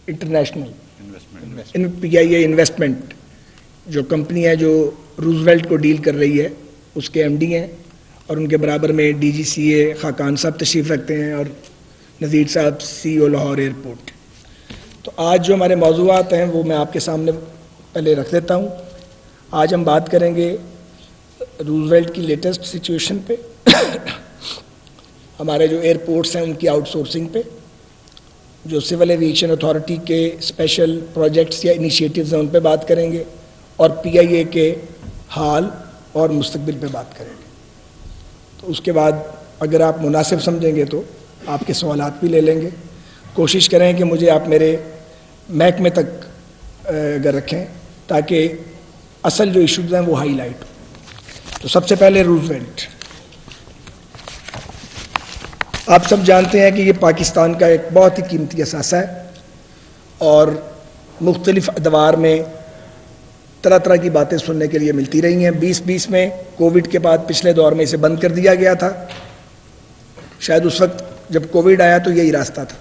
International PIA investment جو company ہے جو روزویلٹ کو ڈیل کر رہی ہے اس کے MD ہیں، اور ان کے برابر میں DGCA خاقان صاحب تشریف رکھتے ہیں اور نذیر صاحب CEO لاہور ایئرپورٹ۔ تو آج جو ہمارے موضوعات ہیں وہ میں آپ کے سامنے پہلے رکھ دیتا ہوں۔ آج ہم بات کریں گے روزویلٹ کی لیٹسٹ سچویشن پہ، ہمارے جو ایئرپورٹس ہیں ان کی آؤٹ سورسنگ پہ، جو سول ایویشن اتھارٹی کے اسپیشل پروجیکٹس یا انیشیٹوز ہیں ان پہ بات کریں گے، اور PIA کے حال اور مستقبل پہ بات کریں گے۔ تو اس کے بعد اگر آپ مناسب سمجھیں گے تو آپ کے سوالات بھی لے لیں گے۔ کوشش کریں کہ مجھے آپ میرے محکمے تک اگر رکھیں تاکہ اصل جو ایشوز ہیں وہ ہائی لائٹ ہوں۔ تو سب سے پہلے روزویلٹ، آپ سب جانتے ہیں کہ یہ پاکستان کا ایک بہت ہی قیمتی اثاثہ ہے، اور مختلف ادوار میں طرح طرح کی باتیں سننے کے لیے ملتی رہی ہیں۔ 2020 میں کووڈ کے بعد پچھلے دور میں اسے بند کر دیا گیا تھا، شاید اس وقت جب کووڈ آیا تو یہی راستہ تھا،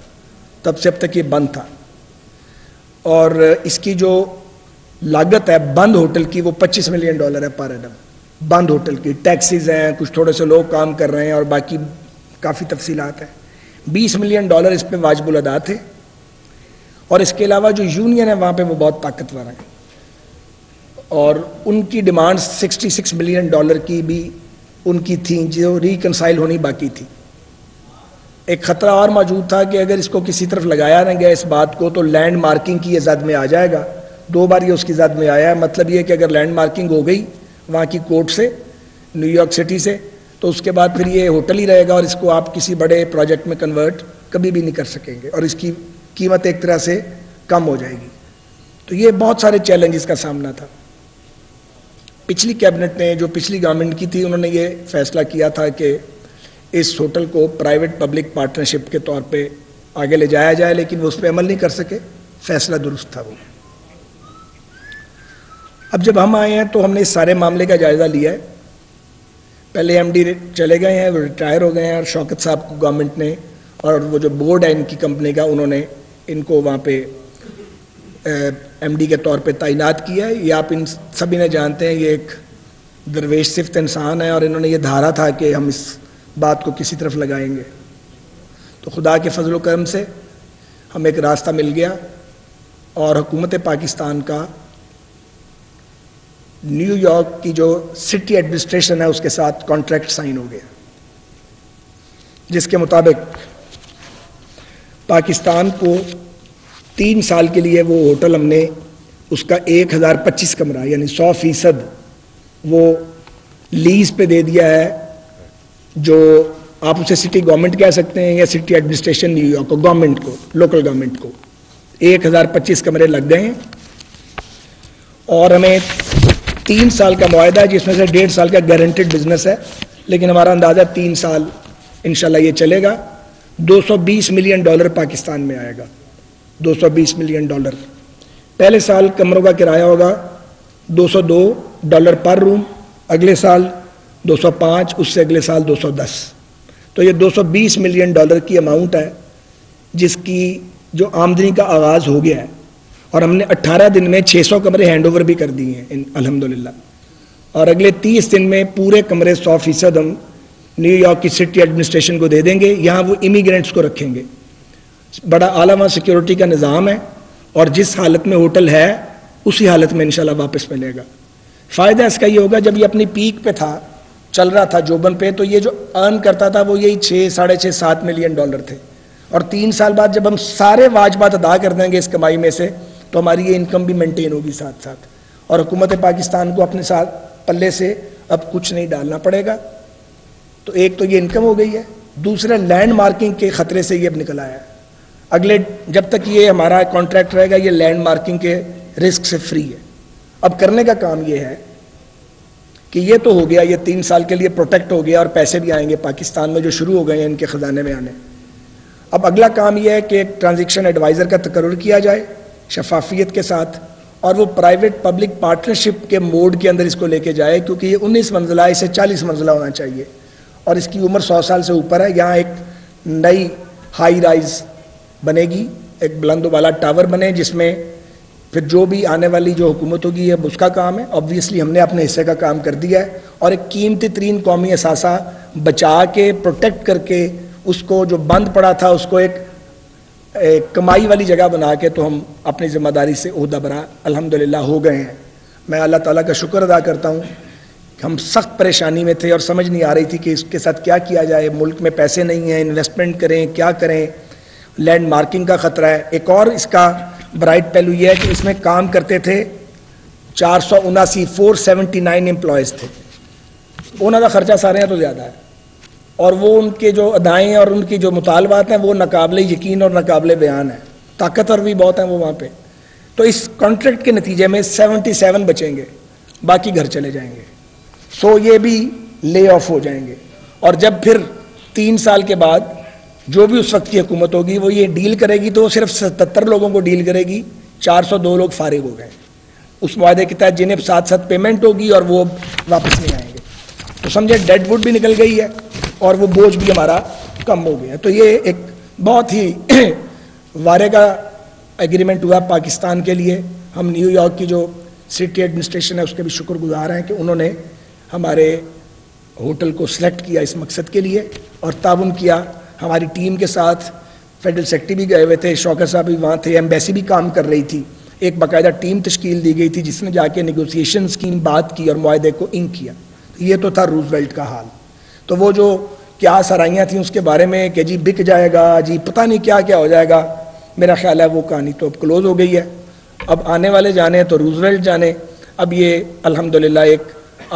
تب سے اب تک یہ بند تھا، اور اس کی جو لاگت ہے بند ہوٹل کی وہ $25 ملین ہے پر اینم۔ بند ہوٹل کی ٹیکسیز ہیں، کچھ تھوڑے سے لوگ کام کر رہے ہیں اور باقی کافی تفصیلات ہیں۔ $20 ملین اس پہ واجب الادا تھے، اور اس کے علاوہ جو یونین ہے وہاں پہ وہ بہت طاقتور ہیں، اور ان کی ڈیمانڈ $66 ملین کی بھی ان کی تھیں جو ریکنسائل ہونی باقی تھی۔ ایک خطرہ اور موجود تھا کہ اگر اس کو کسی طرف لگایا نہ گیا اس بات کو تو لینڈ مارکنگ کی یہ زد میں آ جائے گا۔ 2 بار یہ اس کی زد میں آیا ہے۔ مطلب یہ کہ اگر لینڈ مارکنگ ہو گئی وہاں کی کورٹ سے، نیو یارک سٹی سے، تو اس کے بعد پھر یہ ہوٹل ہی رہے گا، اور اس کو آپ کسی بڑے پروجیکٹ میں کنورٹ کبھی بھی نہیں کر سکیں گے، اور اس کی قیمت ایک طرح سے کم ہو جائے گی۔ تو یہ بہت سارے چیلنجز کا سامنا تھا۔ پچھلی کیبنٹ نے جو پچھلی گورنمنٹ کی تھی انہوں نے یہ فیصلہ کیا تھا کہ اس ہوٹل کو پرائیویٹ پبلک پارٹنرشپ کے طور پہ آگے لے جایا جائے، لیکن وہ اس پہ عمل نہیں کر سکے۔ فیصلہ درست تھا وہ۔ اب جب ہم آئے ہیں تو ہم نے اس سارے معاملے کا جائزہ لیا ہے۔ پہلے MD چلے گئے ہیں، وہ ریٹائر ہو گئے ہیں، اور شوکت صاحب کو گورنمنٹ نے اور وہ جو بورڈ ہے ان کی کمپنی کا انہوں نے ان کو وہاں پہ MD کے طور پہ تعینات کیا ہے۔ یہ آپ ان سبھی نے جانتے ہیں، یہ ایک درویش صفت انسان ہے، اور انہوں نے یہ دھارا تھا کہ ہم اس بات کو کسی طرف لگائیں گے۔ تو خدا کے فضل و کرم سے ہمیں ایک راستہ مل گیا، اور حکومت پاکستان کا نیو یارک کی جو سٹی ایڈمنسٹریشن ہے اس کے ساتھ کانٹریکٹ سائن ہو گیا، جس کے مطابق پاکستان کو 3 سال کے لیے وہ ہوٹل ہم نے اس کا 1025 کمرہ یعنی 100% وہ لیز پہ دے دیا ہے، جو آپ اسے سٹی گورنمنٹ کہہ سکتے ہیں یا سٹی ایڈمنسٹریشن نیو یارک کو، گورنمنٹ کو، لوکل گورنمنٹ کو 1025 کمرے لگ گئے ہیں، اور ہمیں 3 سال کا معاہدہ ہے جس میں سے 1.5 سال کا گارنٹیڈ بزنس ہے، لیکن ہمارا اندازہ 3 سال انشاءاللہ یہ چلے گا۔ $220 ملین پاکستان میں آئے گا، $220 ملین۔ پہلے سال کمروں کا کرایہ ہوگا $202 پر روم، اگلے سال 205، اس سے اگلے سال 210۔ تو یہ $220 ملین کی اماؤنٹ ہے جس کی جو آمدنی کا آغاز ہو گیا ہے، اور ہم نے 18 دن میں 600 کمرے ہینڈ اوور بھی کر دیے ہیں الحمدللہ، اور اگلے 30 دن میں پورے کمرے 100% ہم نیو یارک کی سٹی ایڈمنسٹریشن کو دے دیں گے۔ یہاں وہ امیگرینٹس کو رکھیں گے، بڑا اعلیٰ سیکیورٹی کا نظام ہے، اور جس حالت میں ہوٹل ہے اسی حالت میں انشاءاللہ واپس ملے گا۔ فائدہ اس کا یہ ہوگا جب یہ اپنی پیک پہ تھا، چل رہا تھا جوبن پہ، تو یہ جو ارن کرتا تھا وہ یہی 6، 6.5، 7 ملین ڈالر تھے، اور 3 سال بعد جب ہم سارے واجبات ادا کر دیں گے اس کمائی میں سے تو ہماری یہ انکم بھی مینٹین ہوگی ساتھ ساتھ، اور حکومت پاکستان کو اپنے ساتھ پلے سے اب کچھ نہیں ڈالنا پڑے گا۔ تو ایک تو یہ انکم ہو گئی ہے، دوسرا لینڈ مارکنگ کے خطرے سے یہ اب نکل آیا ہے۔ اگلے جب تک یہ ہمارا کانٹریکٹ رہے گا یہ لینڈ مارکنگ کے رسک سے فری ہے۔ اب کرنے کا کام یہ ہے کہ یہ تو ہو گیا، یہ 3 سال کے لیے پروٹیکٹ ہو گیا، اور پیسے بھی آئیں گے پاکستان میں جو شروع ہو گئے ہیں ان کے خزانے میں آنے۔ اب اگلا کام یہ ہے کہ ایک ٹرانزیکشن ایڈوائزر کا تقرر کیا جائے شفافیت کے ساتھ، اور وہ پرائیویٹ پبلک پارٹنرشپ کے موڈ کے اندر اس کو لے کے جائے، کیونکہ یہ 19 منزلہ ہے، اسے 40 منزلہ ہونا چاہیے، اور اس کی عمر 100 سال سے اوپر ہے۔ یہاں ایک نئی ہائی رائز بنے گی ایک بلند و بالا ٹاور بنے جس میں پھر جو بھی آنے والی جو حکومت ہوگی اب اس کا کام ہے. آبویسلی ہم نے اپنے حصے کا کام کر دیا ہے اور ایک قیمتی ترین قومی اثاثہ بچا کے پروٹیکٹ کر کے اس کو جو بند پڑا تھا اس کو ایک کمائی والی جگہ بنا کے تو ہم اپنی ذمہ داری سے عہدہ برا الحمدللہ ہو گئے ہیں. میں اللہ تعالیٰ کا شکر ادا کرتا ہوں. ہم سخت پریشانی میں تھے اور سمجھ نہیں آ رہی تھی کہ اس کے ساتھ کیا کیا جائے. ملک میں پیسے نہیں ہیں, انویسٹمنٹ کریں کیا کریں, لینڈ مارکنگ کا خطرہ ہے. ایک اور اس کا برائٹ پہلو یہ ہے کہ اس میں کام کرتے تھے 479 امپلائیز تھے. انہوں کا خرچہ سارے ہیں تو زیادہ ہے اور وہ ان کے جو ادائیں اور ان کی جو مطالبات ہیں وہ ناقابل یقین اور ناقابل بیان ہیں. طاقتور بھی بہت ہیں وہ وہاں پہ. تو اس کانٹریکٹ کے نتیجے میں 77 بچیں گے, باقی گھر چلے جائیں گے. یہ بھی لے آف ہو جائیں گے. اور جب پھر 3 سال کے بعد جو بھی اس وقت کی حکومت ہوگی وہ یہ ڈیل کرے گی تو وہ صرف 77 لوگوں کو ڈیل کرے گی. 402 لوگ فارغ ہو گئے اس معاہدے کے تحت جنہیں ساتھ ساتھ پیمنٹ ہوگی اور وہ واپس نہیں آئیں گے. تو سمجھے ڈیڈ ووڈ بھی نکل گئی ہے اور وہ بوجھ بھی ہمارا کم ہو گیا. تو یہ ایک بہت ہی وارے کا ایگریمنٹ ہوا پاکستان کے لیے. ہم نیو یارک کی جو سٹی ایڈمنسٹریشن ہے اس کے بھی شکر گزار ہیں کہ انہوں نے ہمارے ہوٹل کو سلیکٹ کیا اس مقصد کے لیے اور تعاون کیا ہماری ٹیم کے ساتھ. فیڈرل سیکرٹری بھی گئے ہوئے تھے, شوکت صاحب بھی وہاں تھے, ایمبیسی بھی کام کر رہی تھی. ایک باقاعدہ ٹیم تشکیل دی گئی تھی جس نے جا کے نیگوسیشنز کی بات کی اور معاہدے کو انک کیا. یہ تو تھا روزویلٹ کا حال. تو وہ جو کیا سرائیاں تھیں اس کے بارے میں کہ جی بک جائے گا, جی پتہ نہیں کیا کیا ہو جائے گا, میرا خیال ہے وہ کہانی تو اب کلوز ہو گئی ہے. اب آنے والے جانے تو روزویلٹ جانے. اب یہ الحمدللہ ایک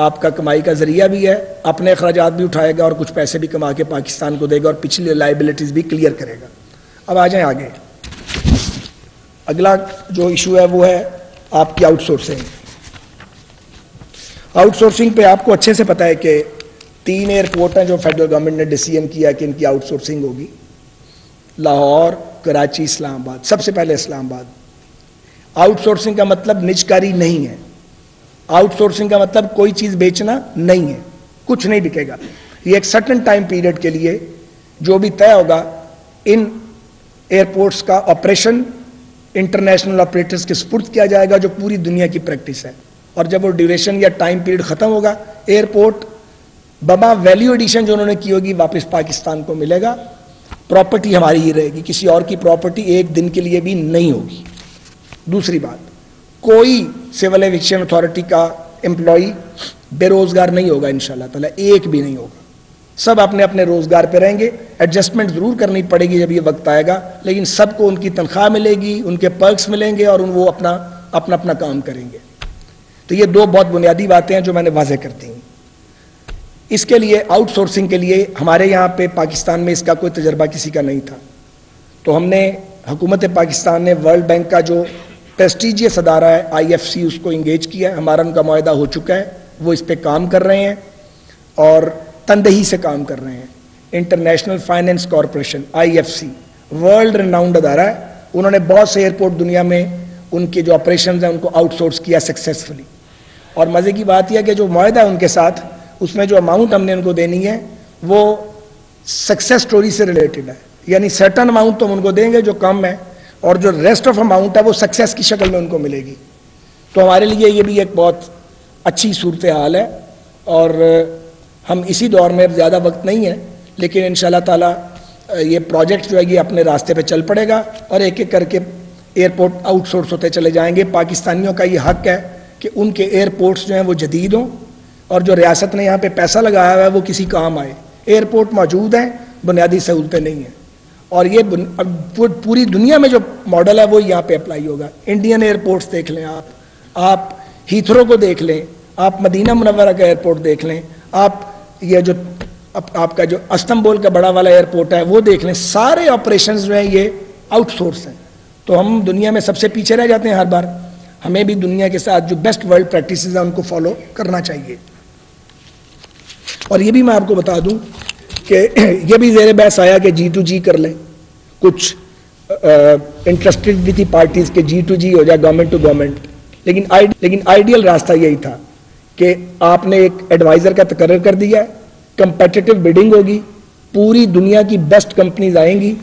آپ کا کمائی کا ذریعہ بھی ہے, اپنے اخراجات بھی اٹھائے گا اور کچھ پیسے بھی کما کے پاکستان کو دے گا اور پچھلی لائبلٹیز بھی کلیئر کرے گا. اب آ جائیں آگے. اگلا جو ایشو ہے وہ ہے آپ کی آؤٹ سورسنگ. آؤٹ سورسنگ پہ آپ کو اچھے سے پتہ ہے کہ 3 ایئرپورٹ ہیں جو فیڈرل گورنمنٹ نے ڈیسیژن کیا کہ ان کی آؤٹ سورسنگ ہوگی. لاہور, کراچی, اسلام آباد. سب سے پہلے اسلام آباد. آؤٹ سورسنگ کا مطلب نجکاری نہیں ہے. آؤٹ سورسنگ کا مطلب کوئی چیز بیچنا نہیں ہے, کچھ نہیں بکے گا. یہ ایک سرٹن ٹائم پیریڈ کے لیے جو بھی طے ہوگا ان ایئرپورٹس کا آپریشن انٹرنیشنل آپریٹرز کے سپرد کیا جائے گا جو پوری دنیا کی پریکٹس ہے. اور جب وہ ڈیوریشن یا ٹائم پیریڈ ختم ہوگا ایئرپورٹ بما ویلیو ایڈیشن جو انہوں نے کی ہوگی واپس پاکستان کو ملے گا. پراپرٹی ہماری ہی رہے گی, کسی اور کی پراپرٹی ایک دن کے لیے بھی نہیں ہوگی. دوسری بات, کوئی سول ایویشن اتھارٹی کا امپلائی بے روزگار نہیں ہوگا انشاءاللہ تعالی, ایک بھی نہیں ہوگا. سب اپنے اپنے روزگار پہ رہیں گے. ایڈجسٹمنٹ ضرور کرنی پڑے گی جب یہ وقت آئے گا, لیکن سب کو ان کی تنخواہ ملے گی, ان کے پرکس ملیں گے اور وہ اپنا کام کریں گے. تو یہ 2 بہت بنیادی باتیں ہیں جو میں نے واضح کر دی ہیں. اس کے لیے آؤٹ سورسنگ کے لیے ہمارے یہاں پہ پاکستان میں اس کا کوئی تجربہ کسی کا نہیں تھا. تو ہم نے حکومت پاکستان نے ورلڈ بینک کا جو پریسٹیجیس ادارہ ہے IFC اس کو انگیج کیا ہے. ہمارا ان کا معاہدہ ہو چکا ہے, وہ اس پہ کام کر رہے ہیں اور تندہی سے کام کر رہے ہیں. International finance corporation IFC world renowned ادارہ ہے. انہوں نے بہت سے ایئرپورٹ دنیا میں ان کے جو آپریشنز ہیں ان کو آؤٹ سورس کیا سکسیسفلی. اور مزے کی بات یہ ہے کہ جو معاہدہ ہے ان کے ساتھ اس میں جو اماؤنٹ ہم نے ان کو دینی ہے وہ سکسیس سٹوری سے ریلیٹڈ ہے. یعنی سرٹن اماؤنٹ تو ہم ان کو دیں گے جو کم ہے اور جو ریسٹ آف اماؤنٹ ہے وہ سکسیس کی شکل میں ان کو ملے گی. تو ہمارے لیے یہ بھی ایک بہت اچھی صورتحال ہے اور ہم اسی دور میں زیادہ وقت نہیں ہے لیکن انشاءاللہ تعالی یہ پروجیکٹ جو ہے یہ اپنے راستے پہ چل پڑے گا اور ایک ایک کر کے ایئرپورٹ آؤٹ سورس ہوتے چلے جائیں گے. پاکستانیوں کا یہ حق ہے کہ ان کے ایئرپورٹس جو ہیں وہ جدید ہوں اور جو ریاست نے یہاں پہ پیسہ لگایا ہوا ہے وہ کسی کام آئے. ایئرپورٹ موجود ہیں, بنیادی سہولتیں نہیں ہیں اور یہ پوری دنیا میں جو ماڈل ہے وہ یہاں پہ اپلائی ہوگا. انڈین ایئرپورٹس دیکھ لیں آپ ہیتھرو کو دیکھ لیں, آپ مدینہ منورہ کا ایئرپورٹ دیکھ لیں, آپ یہ جو آپ کا جو استنبول کا بڑا والا ایئرپورٹ ہے وہ دیکھ لیں. سارے آپریشنز جو ہیں یہ آؤٹ سورس ہیں. تو ہم دنیا میں سب سے پیچھے رہ جاتے ہیں ہر بار. ہمیں بھی دنیا کے ساتھ جو بیسٹ ورلڈ پریکٹسز ہیں ان کو فالو کرنا چاہیے. اور یہ بھی میں آپ کو بتا دوں کہ یہ بھی زیر بحث آیا کہ G2G کر لیں. کچھ انٹرسٹڈ بھی تھی پارٹیز کے G2G ہو جائے گورنمنٹ ٹو گورنمنٹ, لیکن آئیڈیل راستہ یہی تھا کہ آپ نے ایک ایڈوائزر کا تقرر کر دیا ہے, کمپیٹیٹو بڈنگ ہوگی, پوری دنیا کی بیسٹ کمپنیز آئیں گی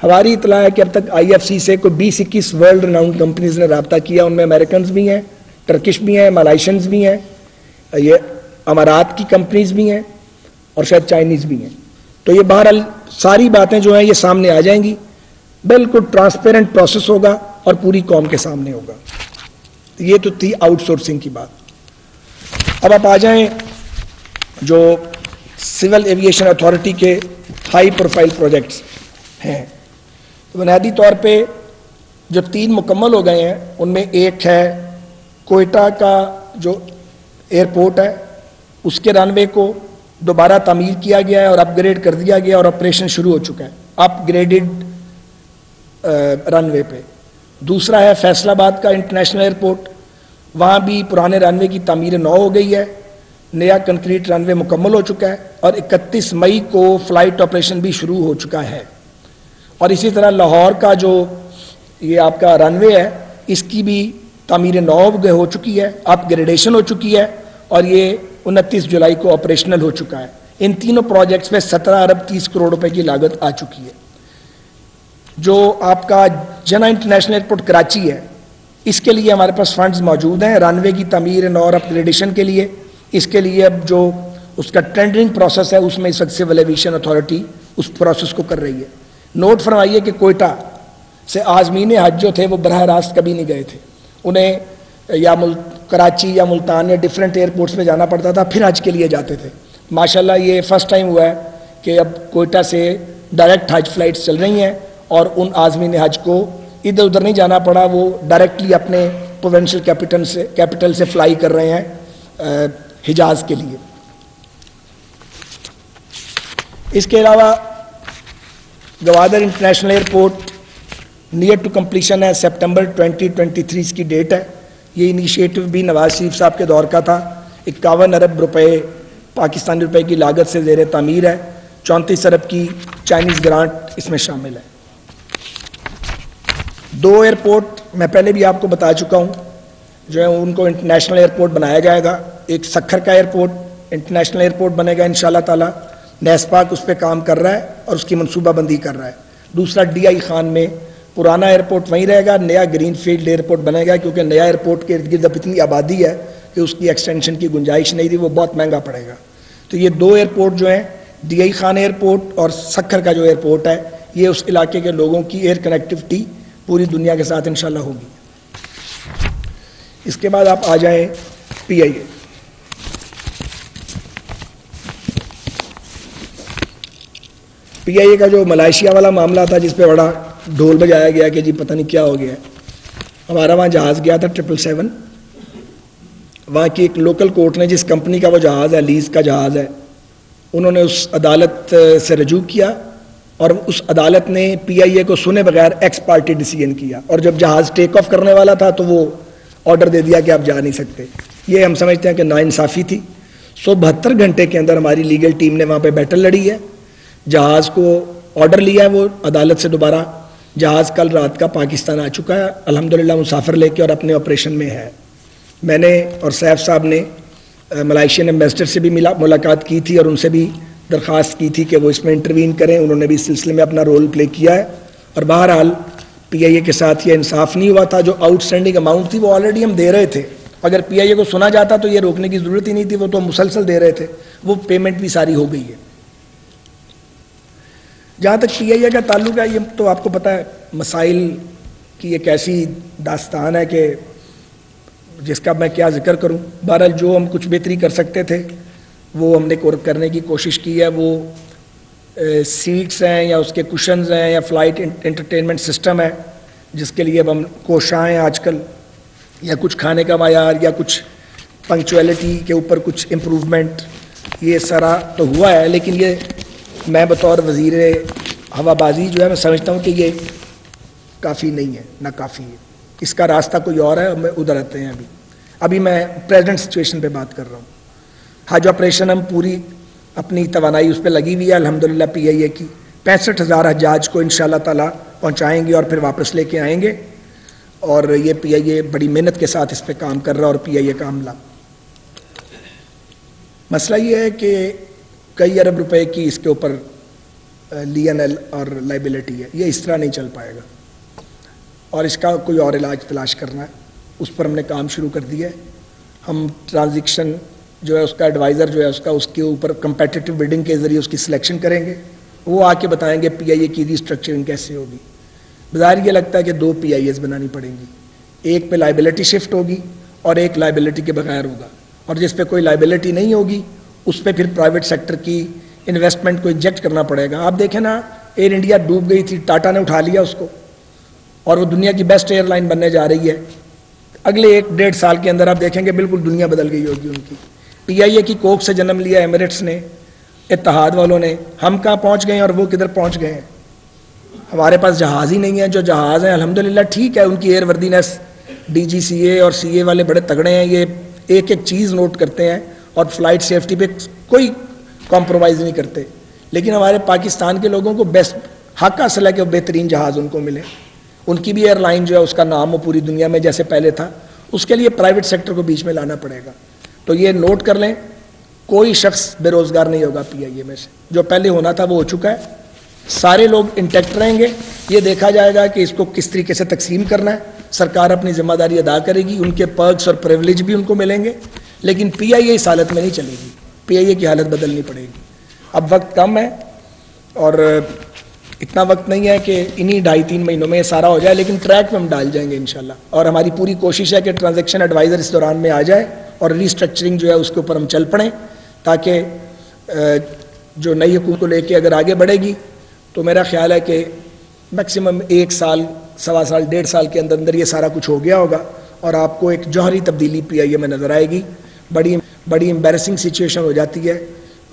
ہماری اطلاع ہے کہ اب تک IFC سے کوئی 20-21 ورلڈ رناؤنڈ کمپنیز نے رابطہ کیا. ان میں امریکنز بھی ہیں, ٹرکش بھی ہیں, ملائیشنز بھی ہیں, یہ امارات کی کمپنیز بھی ہیں اور شاید چائنیز بھی ہیں. تو یہ بہرحال ساری باتیں جو ہیں یہ سامنے آ جائیں گی. بالکل ٹرانسپیرنٹ پروسیس ہوگا اور پوری قوم کے سامنے ہوگا. یہ تو تھی آؤٹ سورسنگ کی بات. اب آپ آ جائیں جو سول ایویشن اتھارٹی کے ہائی پروفائل پروجیکٹس ہیں. تو بنیادی طور پہ جو 3 مکمل ہو گئے ہیں ان میں ایک ہے کوئٹہ کا جو ایئرپورٹ ہے, اس کے رن وے کو دوبارہ تعمیر کیا گیا ہے اور اپ گریڈ کر دیا گیا اور آپریشن شروع ہو چکا ہے اپ گریڈڈ رن وے پہ. دوسرا ہے فیصل آباد کا انٹرنیشنل ایئرپورٹ, وہاں بھی پرانے رن وے کی تعمیر نو ہو گئی ہے, نیا کنکریٹ رن وے مکمل ہو چکا ہے اور 31 مئی کو فلائٹ آپریشن بھی شروع ہو چکا ہے. اور اسی طرح لاہور کا جو یہ آپ کا رن وے ہے اس کی بھی تعمیر نو ہو چکی ہے, اپ گریڈیشن ہو چکی ہے اور یہ 29 جولائی کو آپریشنل ہو چکا ہے. ان تینوں پروجیکٹس میں 17 ارب 30 کروڑ روپے کی لاگت آ چکی ہے. جو آپ کا جنا انٹرنیشنل ایئرپورٹ کراچی ہے اس کے لیے ہمارے پاس فنڈز موجود ہیں رن وے کی تعمیر نو اور اپ گریڈیشن کے لیے. اس کے لیے اب جو اس کا ٹینڈرنگ پروسیس ہے اس میں اس وقت سول ایویشن اتھارٹی اس پروسیس کو کر رہی ہے. نوٹ فرمائیے کہ کوئٹہ سے عازمین حج جو تھے وہ براہ راست کبھی نہیں گئے تھے, انہیں یا کراچی یا ملتان یا ڈفرینٹ ایئرپورٹس میں جانا پڑتا تھا پھر حج کے لیے جاتے تھے. ماشاءاللہ یہ فرسٹ ٹائم ہوا ہے کہ اب کوئٹہ سے ڈائریکٹ حج فلائٹس چل رہی ہیں اور ان عازمین حج کو ادھر ادھر نہیں جانا پڑا, وہ ڈائریکٹلی اپنے پروونشل کیپٹل سے فلائی کر رہے ہیں حجاز کے لیے. اس کے علاوہ Gwadar international airport near to completion ہے, سپٹمبر 2023 کی ڈیٹ ہے. یہ انیشیٹو بھی نواز شریف صاحب کے دور کا تھا. 51 ارب روپے پاکستانی روپے کی لاگت سے زیر تعمیر ہے, 34 ارب کی چائنیز گرانٹ اس میں شامل ہے. 2 ایئرپورٹ میں پہلے بھی آپ کو بتا چکا ہوں جو ہے ان کو انٹرنیشنل ایئرپورٹ بنایا جائے گا. ایک سکھر کا ایئرپورٹ انٹرنیشنل ایئرپورٹ بنے گا انشاءاللہ تعالی, نیسپاک اس پہ کام کر رہا ہے اور اس کی منصوبہ بندی کر رہا ہے. دوسرا DI خان میں پرانا ایئرپورٹ وہیں رہے گا, نیا گرین فیلڈ ایئرپورٹ بنے گا کیونکہ نیا ایئرپورٹ کے ارد گرد اب اتنی آبادی ہے کہ اس کی ایکسٹینشن کی گنجائش نہیں تھی, وہ بہت مہنگا پڑے گا. تو یہ 2 ایئرپورٹ جو ہیں DI خان ایئرپورٹ اور سکھر کا جو ایئرپورٹ ہے یہ اس علاقے کے لوگوں کی ایئر کنیکٹیوٹی پوری دنیا کے ساتھ انشاءاللہ ہوگی. اس کے بعد آپ آ جائیں PIA. PIA کا جو ملائیشیا والا معاملہ تھا جس پہ بڑا ڈھول بجایا گیا کہ جی پتہ نہیں کیا ہو گیا ہے, ہمارا وہاں جہاز گیا تھا 777, وہاں کی ایک لوکل کورٹ نے جس کمپنی کا وہ جہاز ہے, لیز کا جہاز ہے, انہوں نے اس عدالت سے رجوع کیا اور اس عدالت نے PIA کو سنے بغیر ایکس پارٹی ڈیسیژن کیا, اور جب جہاز ٹیک آف کرنے والا تھا تو وہ آرڈر دے دیا کہ آپ جا نہیں سکتے. یہ ہم سمجھتے ہیں کہ ناانصافی تھی. 172 گھنٹے کے اندر ہماری لیگل ٹیم نے وہاں پہ بیٹل لڑی ہے, جہاز کو آرڈر لیا ہے وہ عدالت سے دوبارہ. جہاز کل رات کا پاکستان آ چکا ہے الحمدللہ مسافر لے کے اور اپنے آپریشن میں ہے. میں نے اور سیف صاحب نے ملائیشین ایمبیسڈر سے بھی ملاقات کی تھی اور ان سے بھی درخواست کی تھی کہ وہ اس میں انٹروین کریں. انہوں نے بھی اس سلسلے میں اپنا رول پلے کیا ہے اور بہرحال PIA کے ساتھ یہ انصاف نہیں ہوا تھا. جو آؤٹ اسٹینڈنگ اماؤنٹ تھی وہ آلریڈی ہم دے رہے تھے, اگر PIA کو سنا جاتا تو یہ روکنے کی ضرورت ہی نہیں تھی, وہ تو مسلسل دے رہے تھے, وہ پیمنٹ بھی ساری ہو گئی ہے. جہاں تک PIA کا تعلق ہے, یہ تو آپ کو پتہ ہے مسائل کی ایک ایسی داستان ہے کہ جس کا میں کیا ذکر کروں. بہرحال جو ہم کچھ بہتری کر سکتے تھے وہ ہم نے کرنے کی کوشش کی ہے. وہ سیٹس ہیں یا اس کے کشنز ہیں یا فلائٹ انٹرٹینمنٹ سسٹم ہے جس کے لیے اب ہم کوشاں ہیں آج کل, یا کچھ کھانے کا معیار یا کچھ پنکچویلٹی کے اوپر کچھ امپروومنٹ, یہ سارا تو ہوا ہے. لیکن یہ میں بطور وزیر ہوا بازی جو ہے میں سمجھتا ہوں کہ یہ کافی نہیں ہے, نہ کافی ہے. اس کا راستہ کوئی اور ہے, ہمیں ادھر آتے ہیں. ابھی میں پریزنٹ سچویشن پہ بات کر رہا ہوں. حج آپریشن ہم پوری اپنی توانائی اس پہ لگی ہوئی ہے الحمدللہ. PIA کی 65,000 حجاج کو انشاءاللہ تعالی پہنچائیں گے اور پھر واپس لے کے آئیں گے, اور یہ PIA بڑی محنت کے ساتھ اس پہ کام کر رہا ہے. اور PIA کا عملہ, مسئلہ یہ ہے کہ کئی ارب روپے کی اس کے اوپر لین ایل اور لائبلٹی ہے، یہ اس طرح نہیں چل پائے گا، اور اس کا کوئی اور علاج تلاش کرنا ہے، اس پر ہم نے کام شروع کر دیا ہے۔ ہم ٹرانزیکشن جو ہے اس کا ایڈوائزر جو ہے اس کے اوپر کمپیٹیٹیو بڈنگ کے ذریعے اس کی سلیکشن کریں گے، وہ آ کے بتائیں گے پی آئی اے کی ری اسٹرکچرنگ کیسے ہوگی۔ بظاہر یہ لگتا ہے کہ 2 پی آئی ایز بنانی پڑیں گی، ایک پہ لائبلٹی شفٹ ہوگی اور ایک لائبلٹی کے بغیر ہوگا، اور جس پہ کوئی لائبلٹی نہیں ہوگی اس پہ پھر پرائیویٹ سیکٹر کی انویسٹمنٹ کو انجیکٹ کرنا پڑے گا۔ آپ دیکھیں نا، ایئر انڈیا ڈوب گئی تھی، ٹاٹا نے اٹھا لیا اس کو، اور وہ دنیا کی بیسٹ ایئر لائن بننے جا رہی ہے۔ اگلے 1-1.5 سال کے اندر آپ دیکھیں گے بالکل دنیا بدل گئی ہوگی ان کی۔ پی آئی اے کی کوکھ سے جنم لیا ایمریٹس نے، اتحاد والوں نے، ہم کہاں پہنچ گئے ہیں اور وہ کدھر پہنچ گئے ہیں۔ ہمارے پاس جہاز ہی نہیں ہے، جو جہاز ہیں الحمدللہ ٹھیک ہے، ان کی ایئر وردینس، ڈی جی سی اے اور سی اے والے بڑے تگڑے ہیں، یہ ایک ایک چیز نوٹ کرتے ہیں اور فلائٹ سیفٹی پہ کوئی کمپرومائز نہیں کرتے، لیکن ہمارے پاکستان کے لوگوں کو بیسٹ حق حاصل ہے کہ وہ بہترین جہاز ان کو ملے۔ ان کی بھی ایئر لائن جو ہے اس کا نام ہو پوری دنیا میں جیسے پہلے تھا، اس کے لیے پرائیویٹ سیکٹر کو بیچ میں لانا پڑے گا۔ تو یہ نوٹ کر لیں، کوئی شخص بے روزگار نہیں ہوگا پی آئی اے میں سے، جو پہلے ہونا تھا وہ ہو چکا ہے، سارے لوگ انٹیکٹ رہیں گے۔ یہ دیکھا جائے گا کہ اس کو کس طریقے سے تقسیم کرنا ہے، سرکار اپنی ذمہ داری ادا کرے گی، ان کے پرکس اور پریولیج بھی ان کو ملیں گے، لیکن پی آئی اے اس حالت میں نہیں چلے گی، پی آئی اے کی حالت بدلنی پڑے گی۔ اب وقت کم ہے اور اتنا وقت نہیں ہے کہ انہی 2.5-3 مہینوں میں یہ سارا ہو جائے، لیکن ٹریک میں ہم ڈال جائیں گے انشاءاللہ، اور ہماری پوری کوشش ہے کہ ٹرانزیکشن ایڈوائزر اس دوران میں آ جائے اور ری اسٹرکچرنگ جو ہے اس کے اوپر ہم چل پڑیں، تاکہ جو نئی حکومت کو لے کے اگر آگے بڑھے گی تو میرا خیال ہے کہ میکسیمم 1 سال، 1.25 سال، 1.5 سال کے اندر اندر یہ سارا کچھ ہو گیا ہوگا، اور آپ کو ایک جوہری تبدیلی پی آئی اے میں نظر آئے گی۔ بڑی امبیرسنگ سچویشن ہو جاتی ہے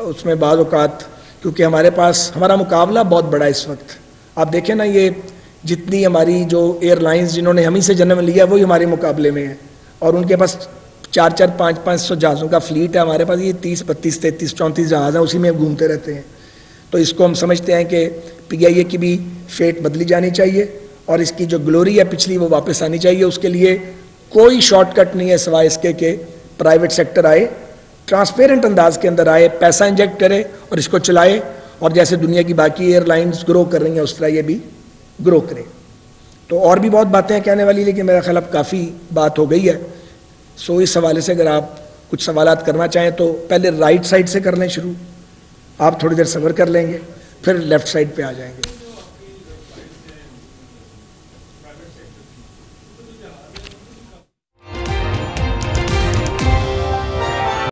اس میں بعض اوقات، کیونکہ ہمارا مقابلہ بہت بڑا ہے اس وقت۔ آپ دیکھیں نا، یہ جتنی ہماری جو ایئر لائنز جنہوں نے ہمیں سے جنم لیا وہی ہمارے مقابلے میں ہیں، اور ان کے پاس 400، 500 جہازوں کا فلیٹ ہے، ہمارے پاس یہ 30، 32، 33، 34 جہاز ہیں، اسی میں گھومتے رہتے ہیں۔ تو اس کو ہم سمجھتے ہیں کہ پی آئی اے کی بھی فیٹ بدلی جانی چاہیے، اور اس کی جو گلوری ہے پچھلی وہ واپس آنی چاہیے۔ اس کے لیے کوئی شارٹ کٹ نہیں ہے سوائے اس کے کہ پرائیویٹ سیکٹر آئے، ٹرانسپیرنٹ انداز کے اندر آئے، پیسہ انجیکٹ کرے اور اس کو چلائے، اور جیسے دنیا کی باقی ایئر لائنز گرو کر رہی ہیں اس طرح یہ بھی گرو کرے۔ تو اور بھی بہت باتیں ہیں کہنے والی، لیکن میرا خیال اب کافی بات ہو گئی ہے۔ سو اس حوالے سے اگر آپ کچھ سوالات کرنا چاہیں تو پہلے رائٹ سائڈ سے کر لیں شروع، آپ تھوڑی دیر صبر کر لیں گے، پھر لیفٹ سائڈ پہ آ جائیں گے۔